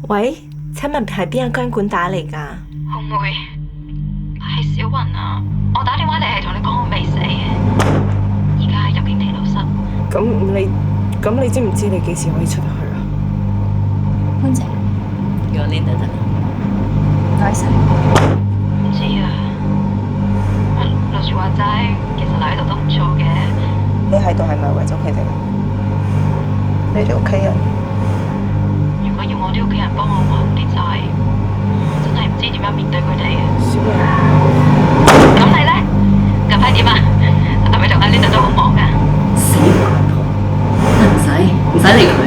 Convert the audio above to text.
喂，請問係邊間館打嚟㗎？紅梅，係小雲啊！我打電話嚟係同你講我未死，而家喺入境停留室。咁你知唔知你幾時可以出得去啊？潘姐，如果 Linda 得啦，唔該晒。唔知啊，老實話齋，其實留喺度都唔錯嘅。你喺度係咪為咗佢哋？你哋屋企人？如果要我啲屋企人幫我還啲債，真係唔知點樣面對佢哋。小雲，咁你咧？近排點啊？係咪同阿 Linda 都好忙㗎？死八婆，唔使理佢。